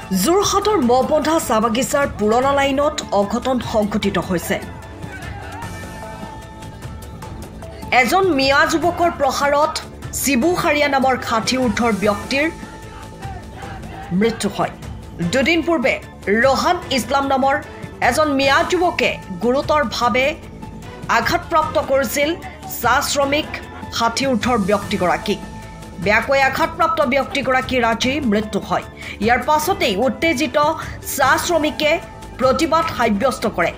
যোৰহাটৰ মবন্ধা চাহ বাগিচাৰ পুৰণা লাইনত অঘটন সংঘটিত হৈছে। এজন মিয়া যুৱকৰ প্ৰহাৰত শিবু খাৰিয়া নামৰ 60 ঊৰ্ধৰ ব্যক্তিৰ মৃত্যু হয়। দুদিন পূৰ্বে ৰহান ইছলাম নামৰ এজন মিয়া যুৱকে গুৰুতৰভাৱে আঘাতপ্ৰাপ্ত কৰিছিল চাহ শ্ৰমিক 60 ঊৰ্ধৰ ব্যক্তিগৰাকীক। বেয়াকৈ আঘাতপ্ৰাপ্ত ব্যক্তিগৰাকীৰ আজি মৃত্যু হয়। ইয়াৰ পাছতেই উত্তেজিত চাহ শ্ৰমিকে প্ৰতিবাদ সাব্যস্ত কৰে।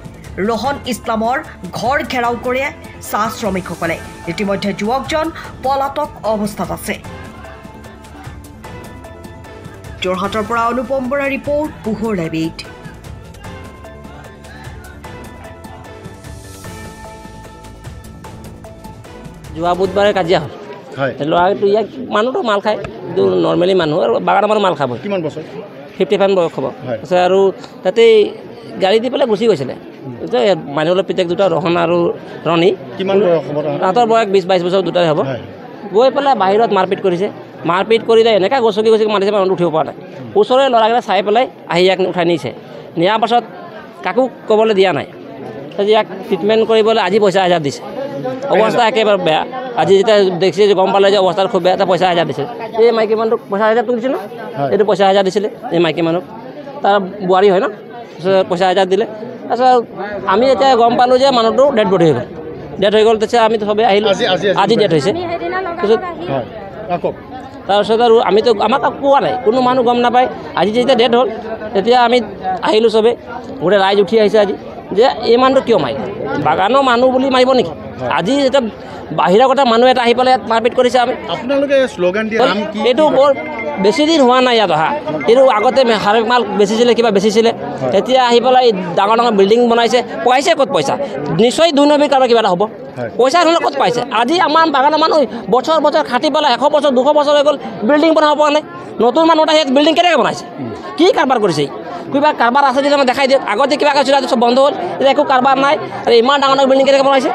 ৰহন ইছলামৰ ঘৰ ঘেৰাও কৰে চাহ শ্ৰমিকসকলে। ইতিমধ্যে যুৱকজন পলাতক অৱস্থাত আছে। যোৰহাটৰ পৰা অনুপম বৰা ৰিপৰ্ট, পোহৰ লাইভ। যোৱা বুধবাৰে কাজিয়া হ'ল। ল'ৰাটো ইয়াক মানুহটো মাল খায়, কিন্তু নৰ্মেলি মানুহ আৰু বাগানৰ মানুহ মাল খাব। কিমান বছৰ? 55 বয়স হ'ব। তাৰপিছত আৰু তাতেই গাড়ী দি পেলাই গুচি গৈছিলে। মানুহৰ পিতেক দুটা, ৰহন আৰু ৰণী। কিমান বয়স হ'ব? তাহাঁতৰ বয়স 20-22 বছৰ দুটাই হ'ব। গৈ পেলাই বাহিৰত মাৰপিট কৰিছে। মাৰপিট কৰিলে এনেকৈ গছকি মাৰিছে, মানুহটো উঠিব পৰা নাই। ওচৰৰে ল'ৰাকেইটা চাই পেলাই আহি ইয়াক উঠাই নিছে। নিয়াৰ পাছত কাকো ক'বলৈ দিয়া নাই। ইয়াক ট্ৰিটমেণ্ট কৰিবলৈ আজি পইচা 1000 দিছে। অৱস্থা একেবাৰে বেয়া। আজি যেতিয়া দেখিছে যে গম পালে যে অৱস্থা খুব বেয়া, এটা পইচা 1000 দিছে। এই মাইকী মানুহটোক পইচা 1000 দিছিল ন, এইটো পইচা 1000 দিছিলে এই মাইকী মানুহক। তাৰ বোৱাৰী হয় ন, তাৰপিছত পইচা 1000 দিলে। তাৰপিছত আমি এতিয়া গম পালোঁ যে মানুহটো ডেড বডি হৈ গ'ল। ডেড হৈ গ'ল। তাৰপিছত আমি চবেই আহিলোঁ, আজি ডেড হৈছে। তাৰপিছত আৰু আমিতো আমাক কোৱা নাই, কোনো মানুহ গম নাপায়। আজি যেতিয়া ডেড হ'ল তেতিয়া আমি আহিলোঁ চবেই, গোটেই ৰাইজ উঠি আহিছে আজি যে এই মানুহটো কিয় মাৰিলে, বাগানৰ মানুহ বুলি মাৰিব নেকি? আজি যেতিয়া বাহিৰৰ কথা মানুহ এটা আহি পেলাই ইয়াত মাৰপিট কৰিছে। আমি আপোনালোকে শ্লোগান দিয়ে, এইটো বৰ বেছি দিন হোৱা নাই ইয়াত অহা। এইটো আগতে হাৰে মাল বেচিছিলে, কিবা বেচিছিলে। এতিয়া আহি পেলাই ডাঙৰ ডাঙৰ বিল্ডিং বনাইছে। পাইছে ক'ত পইচা? নিশ্চয় 2 নম্বৰী কাৰোবাৰ কিবা এটা হ'ব। পইচা নহ'লে ক'ত পাইছে? আজি আমাৰ বাগানৰ মানুহ বছৰ বছৰ খাটি পেলাই 100 বছৰ 200 বছৰ হৈ গ'ল, বিল্ডিং বনাব পৰা নাই। নতুন মানুহ এটা ইয়াত বিল্ডিং কেনেকৈ বনাইছে? কি কাৰবাৰ কৰিছে? কিবা কাৰবাৰ আছে যদি আমাক দেখাই দিয়ক। আগতে কিবা কৈছিল, চব বন্ধ হ'ল, এতিয়া একো কাৰবাৰ নাই। আৰু ইমান ডাঙৰ ডাঙৰ বিল্ডিং কেনেকৈ বনাইছে?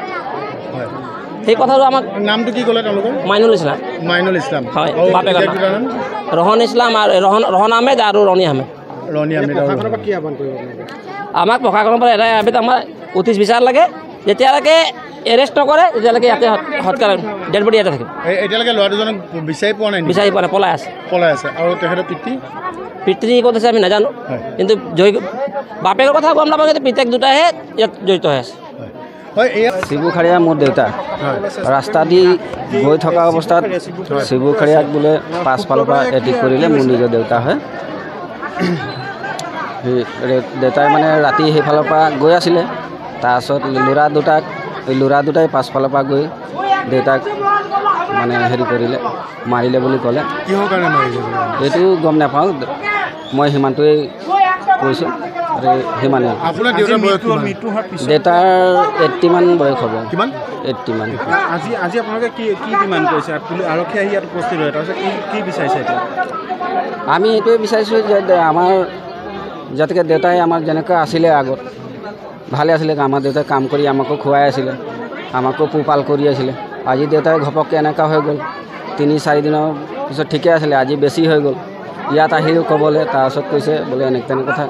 সেই কথাটো আমাক। নামটো কি ক'লে তেওঁলোকৰ? মাইনুল ইছলাম। মাইনুল ইছলাম, হয়। বাপেকৰ নাম ৰহন ইছলাম আৰু ৰহন আহমেদ আৰু ৰণী আহমেদ। আমাক প্ৰশাসনৰ পৰা এটাই আবেদন, আমাৰ অতিথি বিচাৰ লাগে। যেতিয়ালৈকে এৰেষ্ট নকৰে তেতিয়ালৈকে ইয়াতে হত্যা ডেড বডি ইয়াতে থাকিব। এতিয়ালৈকে ল'ৰা দুজনক বিচাৰি পোৱা নাই? বিচাৰি পোৱা নাই, পলাই আছে। আৰু তেখেতৰ পিতৃ ক'ত আছে আমি নাজানো, কিন্তু বাপেকৰ কথা গম নাপাওঁ, কিন্তু পিতেক দুটাহে ইয়াত জড়িত হৈ আছে। শিবু খাৰিয়া মোৰ দেউতা। ৰাস্তা দি গৈ থকা অৱস্থাত শিবু খাৰিয়াক বোলে পাছফালৰ পৰা এটেক কৰিলে। মোৰ নিজৰ দেউতা হয়। দেউতাই মানে ৰাতি সেইফালৰ পৰা গৈ আছিলে। তাৰপিছত ল'ৰা দুটাই পাছফালৰ পৰা গৈ দেউতাক মানে হেৰি কৰিলে, মাৰিলে বুলি ক'লে। কিহৰ কাৰণে মাৰিলে এইটো গম নাপাওঁ, মই সিমানটোৱেই কৈছোঁ। সিমানে। দেউতাৰ 80 মান বয়স হ'ব। কিমান? 80 মান। আজি আপোনালোকে কি ডিমাণ্ড কৰিছে? আৰক্ষী আহি ইয়াত উপস্থিত হয়, তাৰপিছত কি বিচাৰিছে এতিয়া? আমি এইটোৱে বিচাৰিছোঁ যে আমাৰ যাতে দেউতাই আমাৰ যেনেকৈ আছিলে আগত ভালে আছিলে, আমাৰ দেউতাই কাম কৰি আমাকো খুৱাই আছিলে, আমাকো পোহপাল কৰি আছিলে। আজি দেউতাই ঘপককৈ এনেকুৱা হৈ গ'ল। 3-4 দিনৰ পিছত ঠিকে আছিলে, আজি বেছি হৈ গ'ল। ইয়াত আহিও ক'বলৈ, তাৰপিছত কৈছে বোলে এনেকৈ তেনে কথা।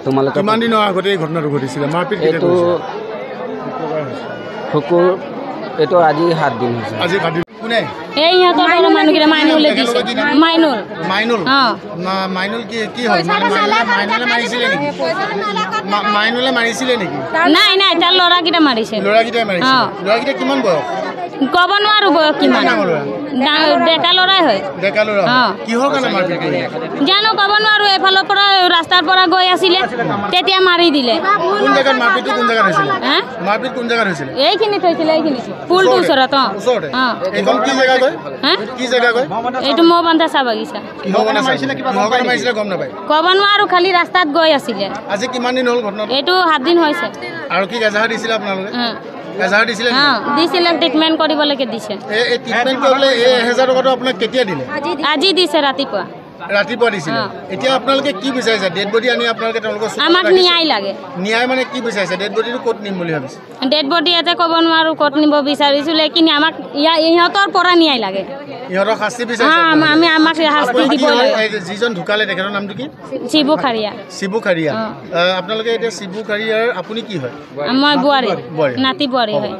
তোমালোকে কিমান দিনৰ আগতে এই ঘটনাটো ঘটিছিলে? এইটো এইটো আজি 7 দিন হৈছে। আজি 7 দিন। কোনে? এই ইহঁতৰ মানুহকেইটা মাইনুলে দিছে। মাইনুল কি হ'ল? মাইনুলে মাৰিছিলে নেকি? নাই, তাৰ ল'ৰাকেইটা মাৰিছে। ল'ৰাকেইটা কিমান বয়স? ক'ব নোৱাৰো বয়স কিমান। ডেকা ল'ৰাই হয়। কিহৰ কাৰণে মাৰপিট কৰিলে জানো, ক'ব নোৱাৰো। এফালৰ পৰা ৰাস্তাৰ পৰা গৈ আছিলে, তেতিয়া মাৰি দিলে। কোন জেগাত মাৰপিটটো? কোন জেগাত হৈছিলে মাৰপিট? কোন জেগাত হৈছিলে? এইখিনিত হৈছিলে, পুলটোৰ ওচৰত। এইখন কি জেগা কয়? কি জেগা কয়? এইটো মবন্ধা চাহ বাগিচা। গম নাপায়, ক'ব নোৱাৰো, খালি ৰাস্তাত গৈ আছিলে। আজি কিমান দিন হ'ল ঘটনা? এইটো 7 দিন হৈছে। আৰু কি এজাহাৰ দিছিলে আপোনালোকে? দিছিলে, ট্ৰিটমেণ্ট কৰিবলৈকে দিছে। ট্ৰিটমেণ্ট কৰিবলৈ 1000 টকাটো আপোনাক কেতিয়া দিলে? আজি দিছে, ৰাতিপুৱা। ৰাতিপুৱা দিছিলে এতিয়া আপোনালোকে কি বিচাৰিছে ডেড বডি আনি আপোনালোকে তেওঁলোকৰ আমাক ন্যায় লাগে ন্যায় মানে কি বিচাৰিছে ডেড বডিটো ক'ত নিম বুলি ভাবিছে ডেড বডি ইয়াতে ক'ব নোৱাৰোঁ ক'ত নিব বিচাৰিছোঁ লেকিন আমাক ইহঁতৰ পৰা ন্যায় লাগে ইহঁতৰ শাস্তি বিচাৰিছে আমি আমাক শাস্তি দিব যিজন ঢুকালে তেখেতৰ নামটো কি শিবু খাৰিয়া আপোনালোকে এতিয়া শিবু খাৰিয়াৰ আপুনি কি হয় মই বোৱাৰী নাতি বোৱাৰী হয়